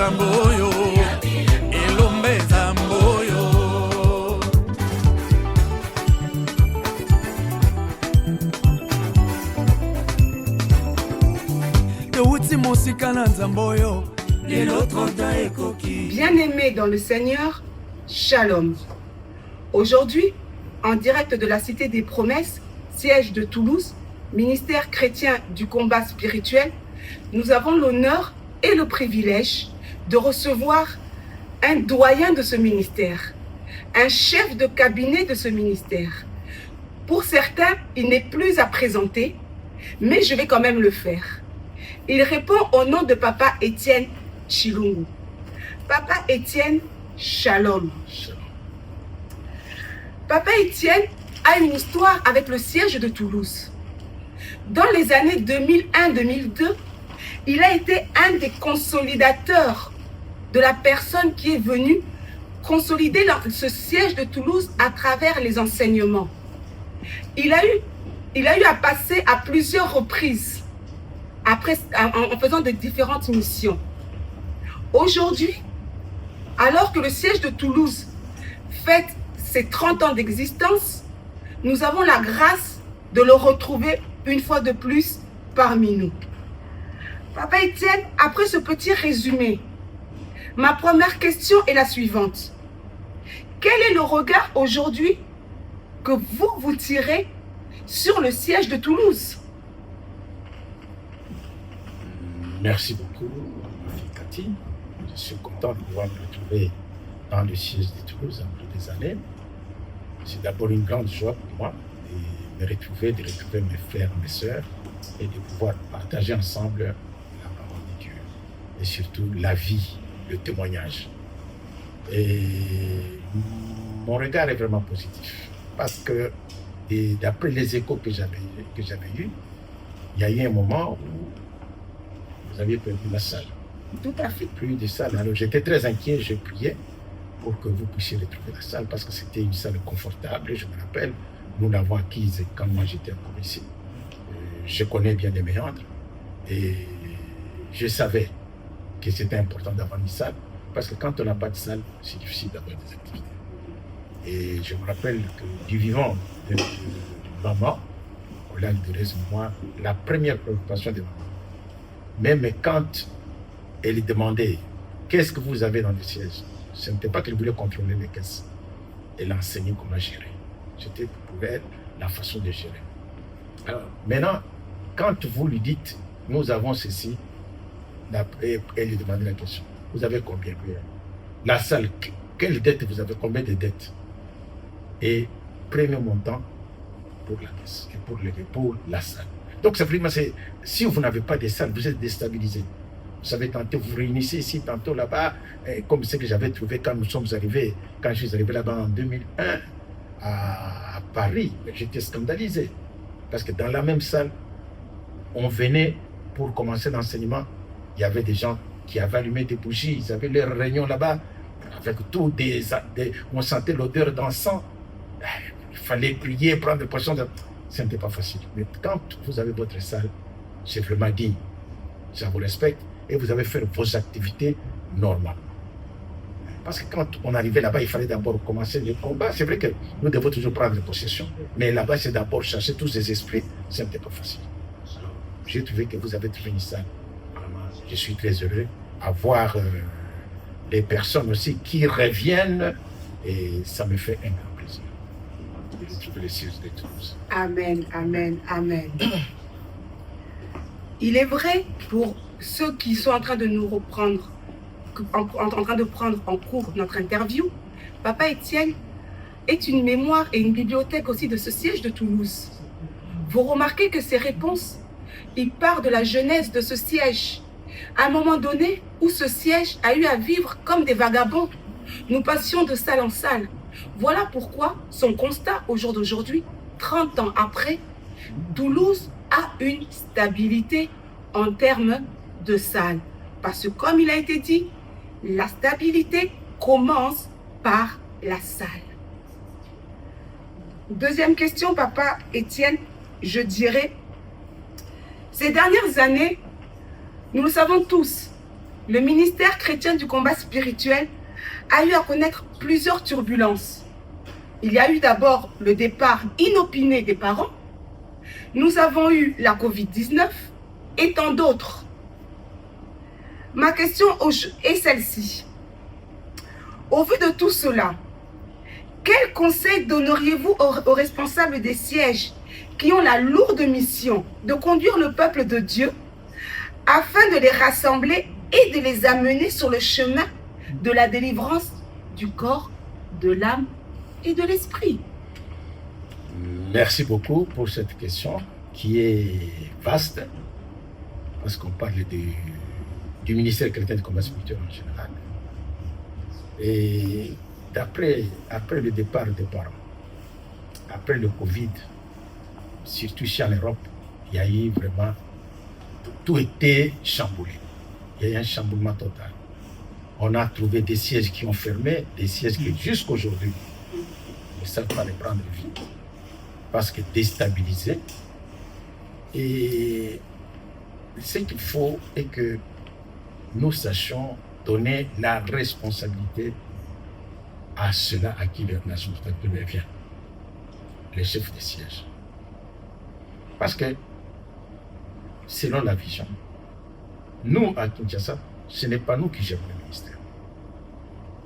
Zamboyo, Elombe Zamboyo. Bien-aimés dans le Seigneur, Shalom. Aujourd'hui, en direct de la Cité des Promesses, siège de Toulouse, ministère chrétien du combat spirituel, nous avons l'honneur et le privilège de recevoir un doyen de ce ministère, un chef de cabinet de ce ministère. Pour certains, il n'est plus à présenter, mais je vais quand même le faire. Il répond au nom de Papa Étienne Chilungu. Papa Étienne, Shalom. Papa Étienne a une histoire avec le siège de Toulouse. Dans les années 2001-2002, il a été un des consolidateurs de la personne qui est venue consolider ce siège de Toulouse à travers les enseignements. Il a eu à passer à plusieurs reprises en faisant de différentes missions. Aujourd'hui, alors que le siège de Toulouse fête ses 30 ans d'existence, nous avons la grâce de le retrouver une fois de plus parmi nous. Papa Étienne, après ce petit résumé, ma première question est la suivante. Quel est le regard aujourd'hui que vous tirez sur le siège de Toulouse? Merci beaucoup, ma fille Cathy. Je suis content de pouvoir me retrouver dans le siège de Toulouse après des années. C'est d'abord une grande joie pour moi de retrouver mes frères, mes sœurs et de pouvoir partager ensemble la parole de Dieu et surtout la vie, le témoignage. Et mon regard est vraiment positif parce que d'après les échos que j'avais eus, il y a eu un moment où vous aviez perdu la salle. Tout à fait. Plus de salle. Alors j'étais très inquiet, je priais pour que vous puissiez retrouver la salle parce que c'était une salle confortable. Je me rappelle, nous l'avons acquise quand moi j'étais encore ici. Je connais bien les méandres et je savais que c'était important d'avoir une salle parce que quand on n'a pas de salle, c'est difficile d'avoir des activités. Et je me rappelle que du vivant de maman, au lac de Réseau-Moi, la première préoccupation de maman, même quand elle demandait qu'est-ce que vous avez dans le siège, ce n'était pas qu'elle voulait contrôler les caisses. Elle enseignait comment gérer. C'était pour elle la façon de gérer. Alors maintenant, quand vous lui dites nous avons ceci, elle lui demande la question. Vous avez combien? La salle, quelle dette vous avez? Combien de dettes? Et premier montant pour la caisse et pour la salle. Donc simplement, si vous n'avez pas de salle, vous êtes déstabilisé. Vous savez, tantôt vous réunissez ici, tantôt là-bas, comme ce que j'avais trouvé quand je suis arrivé là-bas en 2001 à Paris, j'étais scandalisé. Parce que dans la même salle, on venait pour commencer l'enseignement, il y avait des gens qui avaient allumé des bougies, ils avaient leur réunion là-bas, avec tout on sentait l'odeur d'encens. Il fallait prier, prendre des potions. Ce n'était pas facile. Mais quand vous avez votre salle, c'est vraiment digne. Ça vous respecte et vous avez fait vos activités normalement. Parce que quand on arrivait là-bas, il fallait d'abord commencer le combat. C'est vrai que nous devons toujours prendre possession. Mais là-bas, c'est d'abord chercher tous ces esprits. Ce n'était pas facile. Alors, j'ai trouvé que vous avez trouvé une salle. Vraiment, je suis très heureux à voir les personnes aussi qui reviennent. Et ça me fait un grand plaisir. De retrouver les sièges de Toulouse. Amen, amen, amen. Il est vrai pour ceux qui sont en train de nous reprendre, en train de prendre en cours notre interview, Papa Étienne est une mémoire et une bibliothèque aussi de ce siège de Toulouse. Vous remarquez que ses réponses, il part de la jeunesse de ce siège. À un moment donné où ce siège a eu à vivre comme des vagabonds, nous passions de salle en salle. Voilà pourquoi son constat au jour d'aujourd'hui, 30 ans après, Toulouse a une stabilité en termes de salle. Parce que comme il a été dit, la stabilité commence par la salle. Deuxième question, Papa Étienne, je dirais, ces dernières années, nous le savons tous, le ministère chrétien du combat spirituel a eu à connaître plusieurs turbulences. Il y a eu d'abord le départ inopiné des parents. Nous avons eu la Covid-19 et tant d'autres. Ma question est celle-ci. Au vu de tout cela, quel conseil donneriez-vous aux responsables des sièges qui ont la lourde mission de conduire le peuple de Dieu afin de les rassembler et de les amener sur le chemin de la délivrance du corps, de l'âme et de l'esprit? Merci beaucoup pour cette question qui est vaste, parce qu'on parle du ministère chrétien du combat spirituel en général. Et après le départ des parents, après le Covid, surtout ici en Europe, il y a eu vraiment, tout était chamboulé. Il y a eu un chamboulement total. On a trouvé des sièges qui ont fermé, des sièges qui jusqu'à aujourd'hui ne savent pas les prendre vie, parce que déstabilisés. Et ce qu'il faut est que nous sachions donner la responsabilité à ceux-là à qui la responsabilité revient, les chefs de siège. Parce que, selon la vision, nous, à Kinshasa, ce n'est pas nous qui gérons le ministère.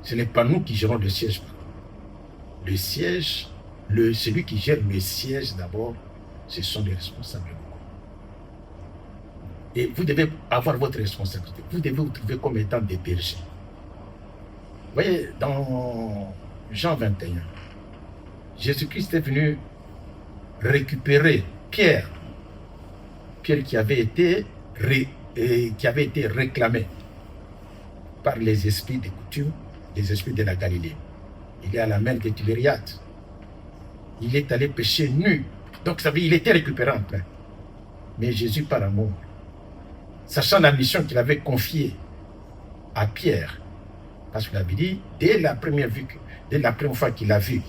Ce n'est pas nous qui gérons le siège. Le siège, celui qui gère le siège d'abord, ce sont les responsables. Et vous devez avoir votre responsabilité. Vous devez vous trouver comme étant des bergers. Vous voyez, dans Jean 21, Jésus-Christ est venu récupérer Pierre qui avait été réclamé par les esprits des coutumes, les esprits de la Galilée. Il est à la mer de Tibériade. Il est allé pêcher nu. Donc ça veut dire qu'il était récupéré en plein. Mais Jésus, par amour, sachant la mission qu'il avait confiée à Pierre, parce qu'il avait dit, dès la première fois qu'il l'a vu,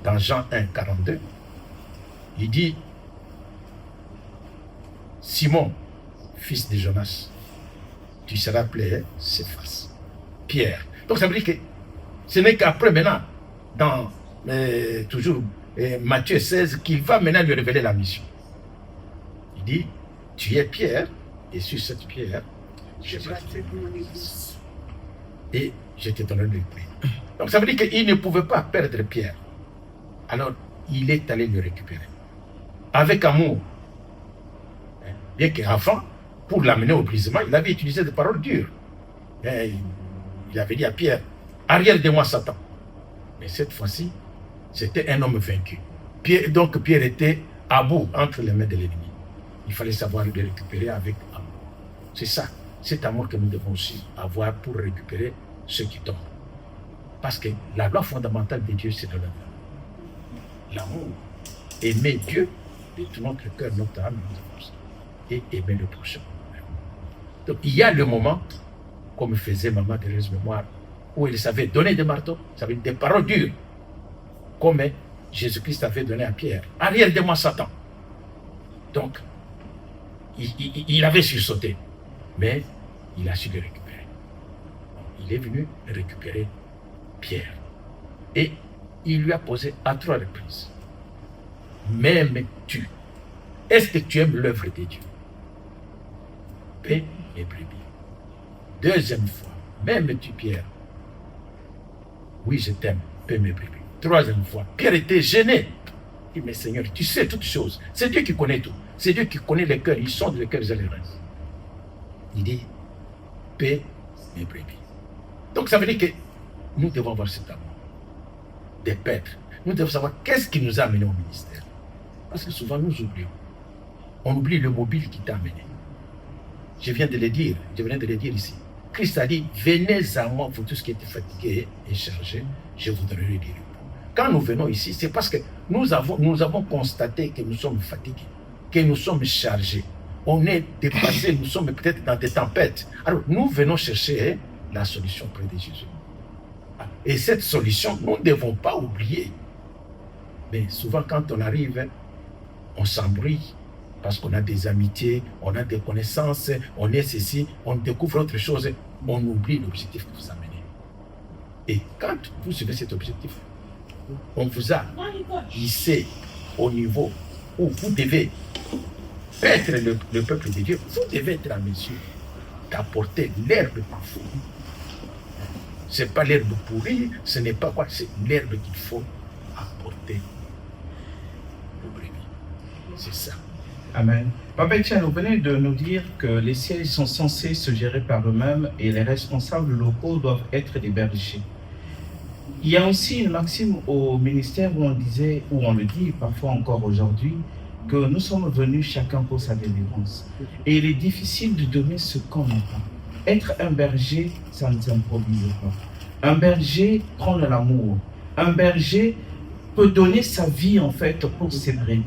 dans Jean 1, 42, il dit, Simon, fils de Jonas, tu seras appelé Céphas, Pierre. Donc ça veut dire que ce n'est qu'après maintenant, dans toujours Matthieu 16, qu'il va maintenant lui révéler la mission. Il dit, tu es Pierre, et sur cette pierre, je bâtirai mon église. Et je te donnerai le prix. Donc ça veut dire qu'il ne pouvait pas perdre Pierre. Alors, il est allé le récupérer. Avec amour. Bien qu'avant, pour l'amener au brisement, il avait utilisé des paroles dures. Il avait dit à Pierre, arrière de moi Satan. Mais cette fois-ci, c'était un homme vaincu. Donc Pierre était à bout entre les mains de l'ennemi. Il fallait savoir le récupérer avec amour. C'est ça, cet amour que nous devons aussi avoir pour récupérer ceux qui tombent. Parce que la loi fondamentale de Dieu, c'est de l'amour. L'amour. Aimer Dieu de tout notre cœur, notre âme, notre force. Et aimer le prochain. Donc il y a le moment, comme faisait Maman Thérèse Mémoire, où il savait donner des marteaux, ça veut dire des paroles dures, comme Jésus-Christ avait donné à Pierre. Arrière de moi Satan. Donc, il avait sursauté, mais il a su le récupérer. Il est venu récupérer Pierre. Et il lui a posé à 3 reprises. M'aimes-tu? Est-ce que tu aimes l'œuvre de Dieu? Paix et brebis. Deuxième fois, m'aimes-tu Pierre? Oui, je t'aime, paix mes brebis. Troisième fois, Pierre était gêné. Il dit, mais Seigneur, tu sais toutes choses. C'est Dieu qui connaît tout. C'est Dieu qui connaît les cœurs. Ils sont les cœurs et les reins. Il dit, paix mes brebis. Donc ça veut dire que nous devons avoir cet amour des pêtres. Nous devons savoir qu'est-ce qui nous a amenés au ministère. Parce que souvent nous oublions. On oublie le mobile qui t'a amené. Je viens de le dire ici. Christ a dit, venez à moi, vous tous qui êtes fatigués et chargés, je vous donnerai du repos. Quand nous venons ici, c'est parce que nous avons constaté que nous sommes fatigués, que nous sommes chargés. On est dépassés, nous sommes peut-être dans des tempêtes. Alors nous venons chercher la solution près de Jésus. Et cette solution, nous ne devons pas oublier. Mais souvent quand on arrive, on s'embrouille Parce qu'on a des amitiés, on a des connaissances, on est ceci, on découvre autre chose, on oublie l'objectif que vous amenez. Et quand vous suivez cet objectif, on vous a hissé au niveau où vous devez être le peuple de Dieu, vous devez être en mesure d'apporter l'herbe parfois. Ce n'est pas l'herbe pourrie, ce n'est pas quoi, c'est l'herbe qu'il faut apporter aux brebis. C'est ça. Amen. Papa Etienne, vous venez de nous dire que les sièges sont censés se gérer par eux-mêmes et les responsables locaux doivent être des bergers. Il y a aussi une maxime au ministère où on disait, où on le dit parfois encore aujourd'hui, que nous sommes venus chacun pour sa délivrance. Et il est difficile de donner ce qu'on n'a pas. Être un berger, ça ne s'improvise pas. Un berger prend de l'amour. Un berger peut donner sa vie en fait pour ses brebis.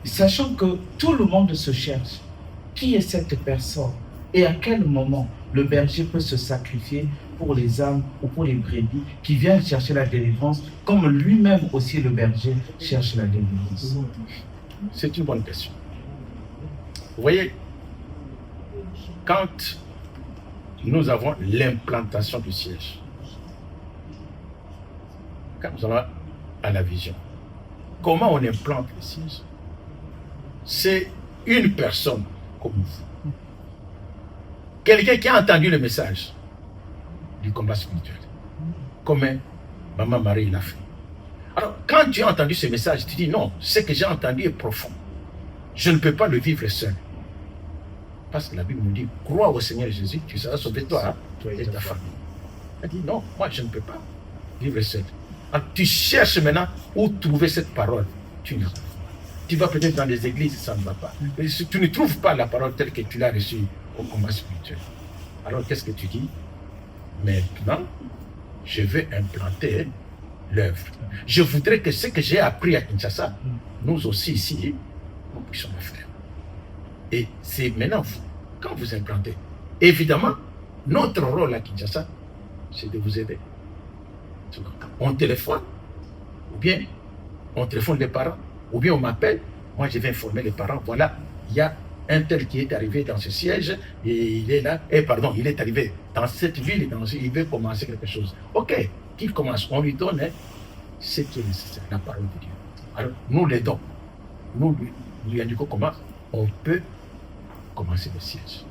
Sachant que tout le monde se cherche. Qui est cette personne? Et à quel moment le berger peut se sacrifier pour les âmes ou pour les brebis qui viennent chercher la délivrance, comme lui-même aussi le berger cherche la délivrance? C'est une bonne question. Vous voyez, quand nous avons l'implantation du siège, quand nous allons à la vision, comment on implante le siège? C'est une personne comme vous. Quelqu'un qui a entendu le message du combat spirituel, comme Maman Marie l'a fait. Alors, quand tu as entendu ce message, tu dis non, ce que j'ai entendu est profond. Je ne peux pas le vivre seul. Parce que la Bible nous dit, crois au Seigneur Jésus, tu seras sauvé toi et ta famille. Elle dit non, moi je ne peux pas vivre seul. Alors, tu cherches maintenant où trouver cette parole. Tu n'as pas. Tu vas peut-être dans les églises, ça ne va pas. Mais si tu ne trouves pas la parole telle que tu l'as reçue au combat spirituel. Alors qu'est-ce que tu dis? Maintenant, je vais implanter l'œuvre. Je voudrais que ce que j'ai appris à Kinshasa, nous aussi ici, nous puissions le faire. Et c'est maintenant vous, quand vous implantez. Évidemment, notre rôle à Kinshasa, c'est de vous aider. On téléphone, ou bien on téléphone les parents, ou bien on m'appelle, moi je vais informer les parents, voilà, il y a un tel qui est arrivé dans ce siège, et il est là, et pardon, il est arrivé dans cette ville, il veut commencer quelque chose. Ok, qu'il commence, on lui donne ce qui est nécessaire, la parole de Dieu. Alors, nous l'aidons. Nous lui indiquons comment on peut commencer le siège.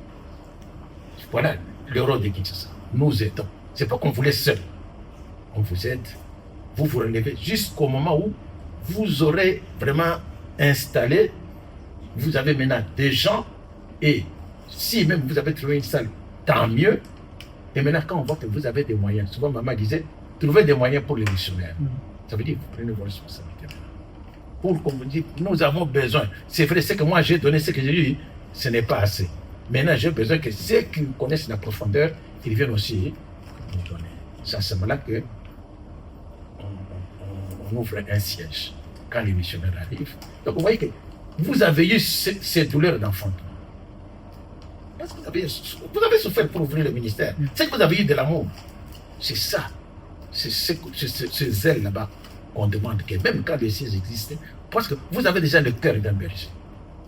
Voilà le rôle de Kinshasa. Nous aidons. C'est pas qu'on vous laisse seul. On vous aide, vous vous relevez jusqu'au moment où vous aurez vraiment installé, vous avez maintenant des gens, et si même vous avez trouvé une salle, tant mieux. Et maintenant, quand on voit que vous avez des moyens, souvent maman disait, trouvez des moyens pour les missionnaires. Ça veut dire que vous prenez vos responsabilités. Pour qu'on vous dise, nous avons besoin. C'est vrai, c'est que moi j'ai donné ce que j'ai eu, ce n'est pas assez. Maintenant, j'ai besoin que ceux qui connaissent la profondeur, ils viennent aussi nous donner. C'est à ce moment-là que on ouvre un siège quand les missionnaires arrivent. Donc vous voyez que vous avez eu ces douleurs d'enfantement. Parce que vous avez souffert pour ouvrir le ministère. C'est que vous avez eu de l'amour. C'est ça. C'est ce zèle là-bas qu'on demande, que même quand les sièges existent, parce que vous avez déjà le cœur d'un berger.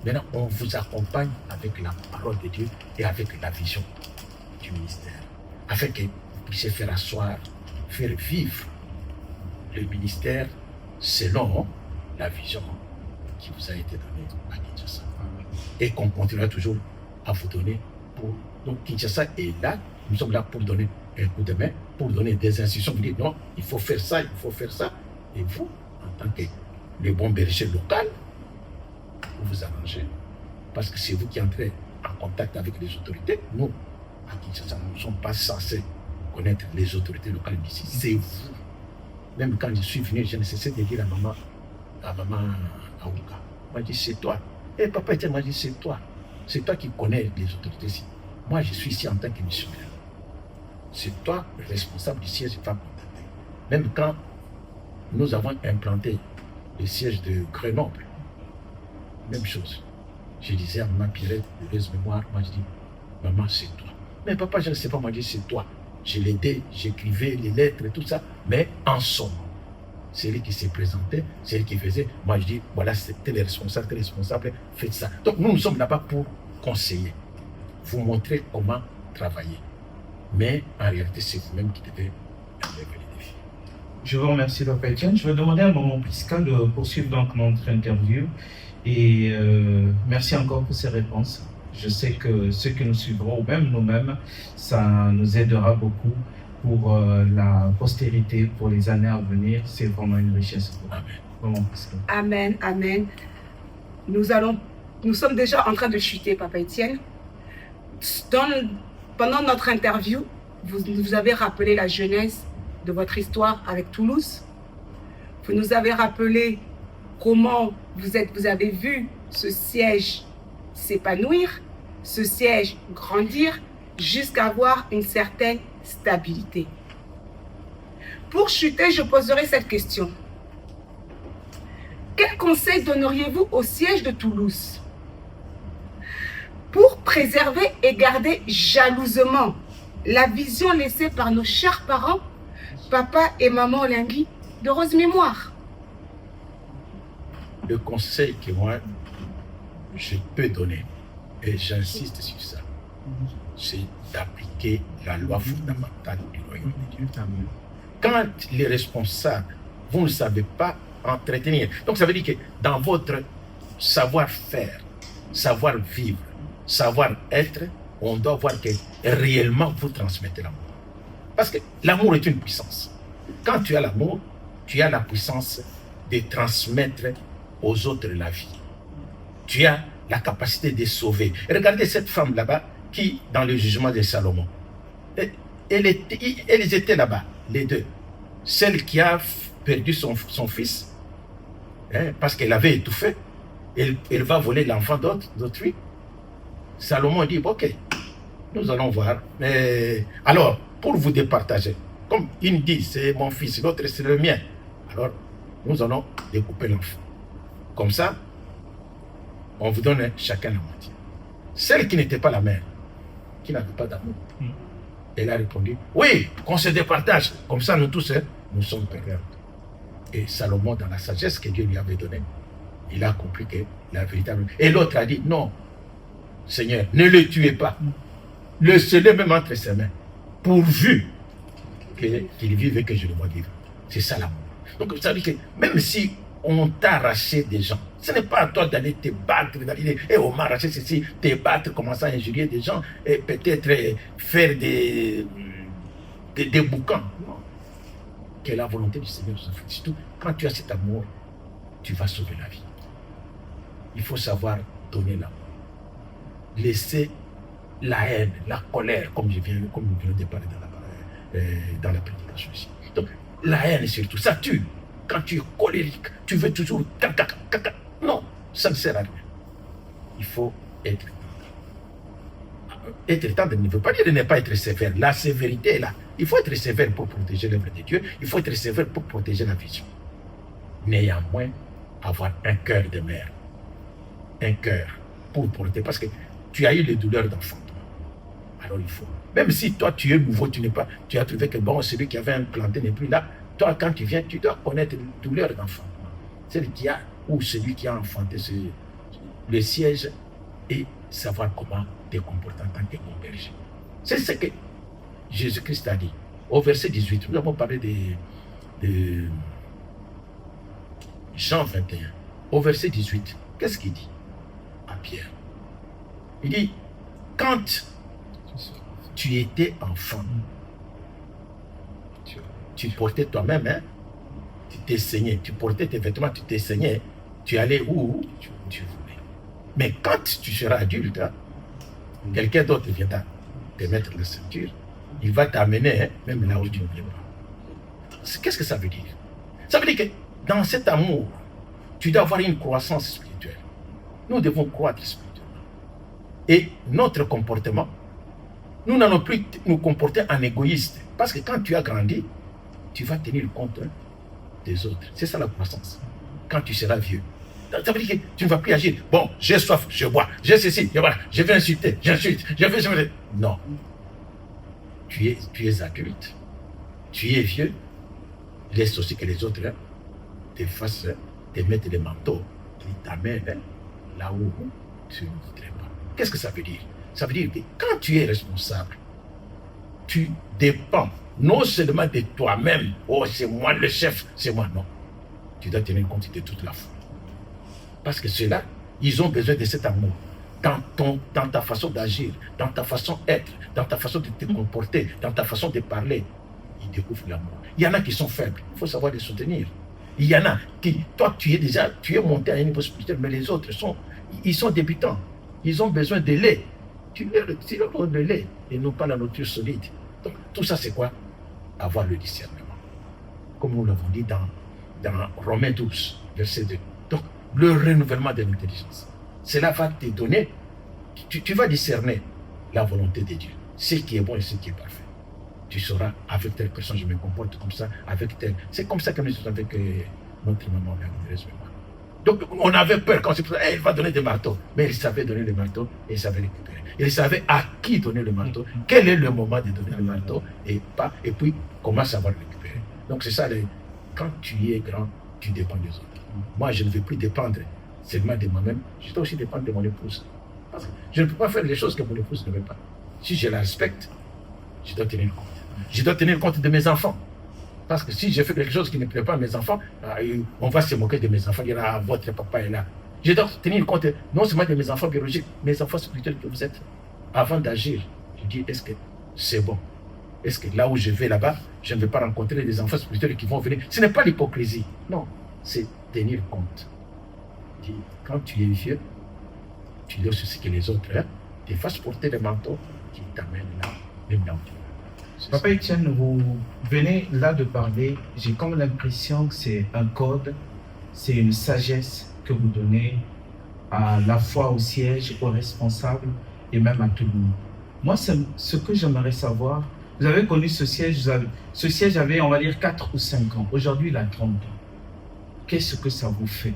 Maintenant, on vous accompagne avec la parole de Dieu et avec la vision du ministère, afin que vous puissiez faire asseoir, faire vivre le ministère selon la vision qui vous a été donnée à Kinshasa. Et qu'on continuera toujours à vous donner pour... Donc Kinshasa est là, nous sommes là pour donner un coup de main, pour donner des instructions, vous dites non, il faut faire ça, il faut faire ça. Et vous, en tant que le bon berger local, vous vous arrangez. Parce que c'est vous qui entrez en contact avec les autorités. Nous, à Kinshasa, nous ne sommes pas censés connaître les autorités locales d'ici. C'est vous. Même quand je suis venu, je ne cessais de dire à maman Aouka, moi je dis c'est toi. Et papa était, moi je dis c'est toi. C'est toi qui connais les autorités ici. Moi je suis ici en tant que missionnaire. C'est toi le responsable du siège de femme. Même quand nous avons implanté le siège de Grenoble, même chose. Je disais à maman Pierrette, heureuse mémoire, moi je dis, maman c'est toi. Mais papa je ne sais pas, moi je dis c'est toi. Je l'aidais, j'écrivais les lettres et tout ça, mais en somme. c'est lui qui s'est présenté, c'est lui qui faisait. Moi, je dis, voilà, c'était les responsables, faites ça. Donc, nous sommes là-bas pour conseiller, vous montrer comment travailler. Mais en réalité, c'est vous-même qui devez relever les défis. Je vous remercie, Papa Etienne. Je vais demander à Maman Prisca de poursuivre donc notre interview. Et merci encore pour ces réponses. Je sais que ceux qui nous suivront, ou même nous-mêmes, ça nous aidera beaucoup pour la postérité, pour les années à venir. C'est vraiment une richesse pour nous. Maman Prisca. Amen, amen. Nous sommes déjà en train de chuter, Papa Etienne. Pendant notre interview, vous avez rappelé la genèse de votre histoire avec Toulouse. Vous nous avez rappelé comment vous avez vu ce siège s'épanouir, ce siège grandir, jusqu'à avoir une certaine stabilité. Pour chuter, je poserai cette question. Quel conseil donneriez-vous au siège de Toulouse pour préserver et garder jalousement la vision laissée par nos chers parents, papa et maman Olengi, de rose mémoire? Le conseil que moi, je peux donner, et j'insiste sur ça, c'est d'appliquer la loi fondamentale du royaume de Dieu. Quand les responsables, vous ne savez pas entretenir, donc ça veut dire que dans votre savoir-faire, savoir-vivre, savoir-être, on doit voir que réellement vous transmettez l'amour. Parce que l'amour est une puissance. Quand tu as l'amour, tu as la puissance de transmettre aux autres la vie. Tu as la capacité de sauver. Et regardez cette femme là-bas qui, dans le jugement de Salomon, elles étaient là-bas, les deux. Celle qui a perdu son fils, parce qu'elle avait étouffé, elle va voler l'enfant d'autrui. Salomon dit, ok, nous allons voir. Mais alors, pour vous départager, comme il dit, c'est mon fils, l'autre c'est le mien. Alors, nous allons découper l'enfant. Comme ça, on vous donne chacun la moitié. Celle qui n'était pas la mère, qui n'avait pas d'amour, elle a répondu, oui, qu'on se départage. Comme ça, nous tous, nous sommes perdants. Et Salomon, dans la sagesse que Dieu lui avait donnée, il a compris que la véritable... Et l'autre a dit, non, Seigneur, ne le tuez pas. Laissez-le même entre ses mains, pourvu qu'il vive et que je le vois vivre. C'est ça l'amour. Donc, ça veut dire que même si on t'a arraché des gens, ce n'est pas à toi d'aller te battre, d'aller on m'a arraché ceci, te battre, commencer à injurier des gens et peut-être faire des boucans. Non. Que la volonté du Seigneur se fait. Surtout, quand tu as cet amour, tu vas sauver la vie. Il faut savoir donner l'amour. Laisser la haine, la colère, comme nous venons de parler dans la prédication ici. Donc, la haine surtout, ça tue. Quand tu es colérique, tu veux toujours caca. Non, ça ne sert à rien. Il faut être tendre. Être tendre ne veut pas dire de ne pas être sévère. La sévérité est là. Il faut être sévère pour protéger l'œuvre de Dieu. Il faut être sévère pour protéger la vision. Néanmoins, avoir un cœur de mère. Un cœur pour porter. Parce que tu as eu les douleurs d'enfant. Alors il faut. Même si toi tu es nouveau, tu as trouvé que bon, celui qui avait implanté n'est plus là. Toi, quand tu viens, tu dois connaître les douleurs d'enfant. Celui qui a ou celui qui a enfanté le siège et savoir comment te comporter en tant que bon berger. C'est ce que Jésus-Christ a dit. Au verset 18, nous avons parlé de Jean 21. Au verset 18, qu'est-ce qu'il dit à Pierre? Il dit, quand tu étais enfant, tu portais toi-même, tu t'es saigné, tu portais tes vêtements, tu t'es saigné, tu allais où tu voulais. Mais quand tu seras adulte, quelqu'un d'autre viendra te mettre la ceinture, il va t'amener même là où tu ne voulais pas. Qu'est-ce que ça veut dire? Ça veut dire que dans cet amour, tu dois avoir une croissance spirituelle. Nous devons croître spirituellement. Et notre comportement, nous n'allons plus nous comporter en égoïste. Parce que quand tu as grandi, tu vas tenir compte des autres. C'est ça la croissance. Quand tu seras vieux. Ça veut dire que tu ne vas plus agir. Bon, j'ai soif, je bois. J'ai ceci, et voilà. Je vais insulter, j'insulte. Non. Tu es adulte. Tu es vieux. Laisse aussi que les autres te fasse te mettre des manteaux, qui t'amènent là où tu ne voudrais pas. Qu'est-ce que ça veut dire? Ça veut dire que quand tu es responsable, tu dépends non seulement de toi-même, oh c'est moi le chef, c'est moi, non. Tu dois tenir compte de toute la foule. Parce que ceux-là, ils ont besoin de cet amour. Dans ta façon d'agir, dans ta façon d'être, dans ta façon de te comporter, dans ta façon de parler, ils découvrent l'amour. Il y en a qui sont faibles, il faut savoir les soutenir. Il y en a qui, toi tu es monté à un niveau spirituel, mais les autres ils sont débutants. Ils ont besoin de lait. Tu leur donnes le lait et non pas la nourriture solide. Donc tout ça c'est quoi? Avoir le discernement. Comme nous l'avons dit dans Romains 12, verset 2. Donc le renouvellement de l'intelligence. Cela va te donner, tu vas discerner la volonté de Dieu, ce qui est bon et ce qui est parfait. Tu sauras, avec telle personne, je me comporte comme ça, avec telle. C'est comme ça que nous sommes avec notre maman, la Thérèse. Donc, on avait peur quand c'est pour ça, elle va donner des marteaux. Mais il savait donner le marteau et il savait récupérer. Il savait à qui donner le marteau, quel est le moment de donner le marteau et puis comment savoir le récupérer. Donc, c'est ça, quand tu es grand, tu dépends des autres. Moi, je ne veux plus dépendre seulement de moi-même, je dois aussi dépendre de mon épouse. Parce que je ne peux pas faire les choses que mon épouse ne veut pas. Si je la respecte, je dois tenir compte. Je dois tenir compte de mes enfants. Parce que si je fais quelque chose qui ne plaît pas à mes enfants, on va se moquer de mes enfants. Il y a votre papa est là. Je dois tenir compte non seulement de mes enfants biologiques, mes enfants spirituels que vous êtes. Avant d'agir, je dis, est-ce que c'est bon? Est-ce que là où je vais là-bas, je ne vais pas rencontrer des enfants spirituels qui vont venir? Ce n'est pas l'hypocrisie. Non, c'est tenir compte. Quand tu es vieux, tu dois aussi que les autres te fassent porter des manteaux qui t'amènent là, même là où tu vas. Papa Etienne, vous venez là de parler, j'ai comme l'impression que c'est un code, c'est une sagesse que vous donnez à la fois au siège, aux responsables et même à tout le monde. Moi, ce que j'aimerais savoir, vous avez connu ce siège, ce siège avait, on va dire, 4 ou 5 ans. Aujourd'hui, il a 30 ans. Qu'est-ce que ça vous fait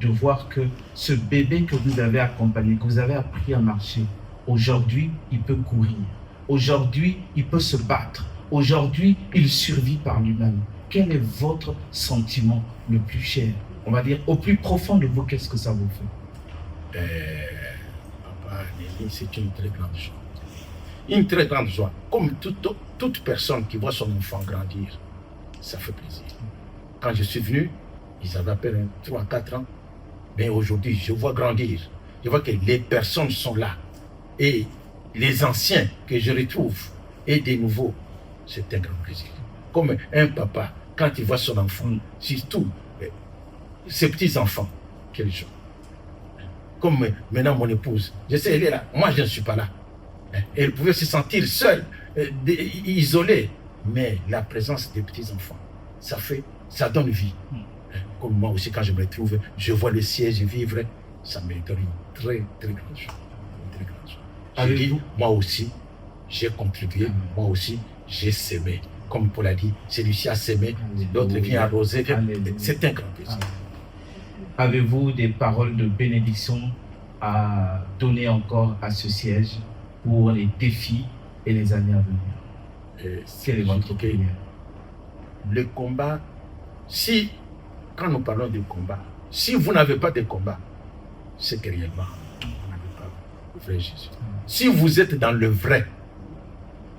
de voir que ce bébé que vous avez accompagné, que vous avez appris à marcher, aujourd'hui, il peut courir. Aujourd'hui, il peut se battre. Aujourd'hui, il survit par lui-même. Quel est votre sentiment le plus cher? On va dire, au plus profond de vous, qu'est-ce que ça vous fait? Papa, c'est une très grande joie. Une très grande joie. Comme toute personne qui voit son enfant grandir, ça fait plaisir. Quand je suis venu, ils avaient à peine 3-4 ans. Mais aujourd'hui, je vois grandir. Je vois que les personnes sont là. Et les anciens que je retrouve et des nouveaux, c'est un grand plaisir. Comme un papa, quand il voit son enfant, surtout ses petits-enfants, quelle joie. Comme maintenant mon épouse, je sais, elle est là. Moi, je ne suis pas là. Elle pouvait se sentir seule, isolée. Mais la présence des petits-enfants, ça donne vie. Comme moi aussi, quand je me trouve, je vois le siège vivre, ça me donne une très, très grande joie. Une très grande joie. Je dis, moi aussi, j'ai contribué, moi aussi, j'ai sémé. Comme Paul a dit, celui-ci a sémé, l'autre vient arroser. C'est un grand plaisir. Avez-vous des paroles de bénédiction à donner encore à ce siège pour les défis et les années à venir? Quelle est votre prière? Le combat, quand nous parlons de combat, si vous n'avez pas de combat, c'est que réellement, vous n'avez pas le vrai Jésus. Si vous êtes dans le vrai,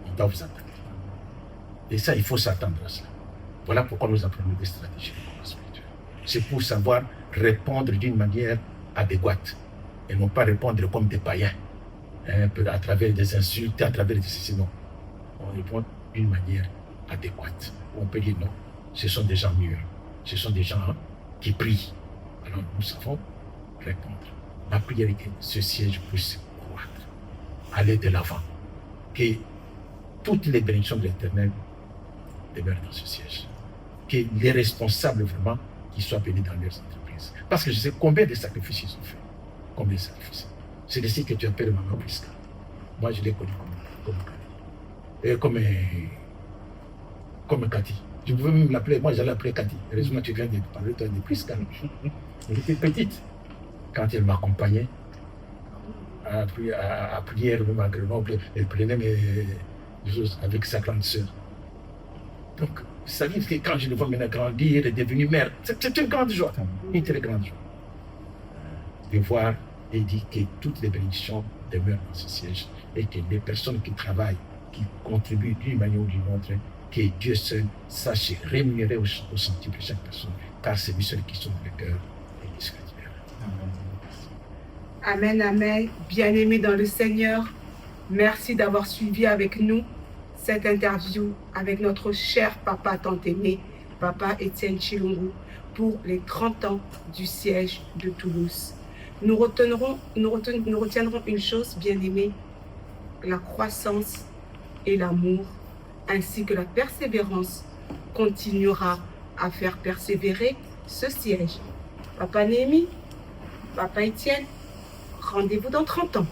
on doit vous attendre. Et ça, il faut s'attendre à cela. Voilà pourquoi nous apprenons des stratégies de combat spirituel. C'est pour savoir répondre d'une manière adéquate et non pas répondre comme des païens, à travers des insultes, à travers des ceci. Non. On répond d'une manière adéquate. On peut dire non, ce sont des gens mûrs. Ce sont des gens qui prient. Alors nous savons répondre. La prière est que ce siège puisse croître, aller de l'avant. Que toutes les bénédictions de l'Éternel demeurent dans ce siège. Que les responsables vraiment, qu'ils soient bénis dans leurs entreprises. Parce que je sais combien de sacrifices ils ont fait. Combien de sacrifices. C'est de ce que tu appelles Maman Prisca. Moi je l'ai connu comme Cathy. Je pouvais même l'appeler, moi j'allais l'appeler Cathy. Heureusement, tu viens de parler de Prisca. Elle était petite. Quand elle m'accompagnait à prière, même à Grenoble, elle prenait mes choses avec sa grande sœur. Donc, ça veut dire que quand je le vois maintenant grandir et devenir maire, c'est une grande joie, une très grande joie. De voir et dire que toutes les bénédictions demeurent dans ce siège et que les personnes qui travaillent, qui contribuent d'une manière ou d'une autre, que Dieu seul sache rémunérer au centime de chaque personne, car c'est lui seul qui sauve le cœur et qui se libère. Amen, amen. Bien-aimés dans le Seigneur, merci d'avoir suivi avec nous cette interview avec notre cher papa tant aimé, papa Étienne Chilungu, pour les 30 ans du siège de Toulouse. Nous retiendrons une chose, bien-aimés, la croissance et l'amour, ainsi que la persévérance, continuera à faire persévérer ce siège. Papa Néhémie, papa Étienne, rendez-vous dans 30 ans.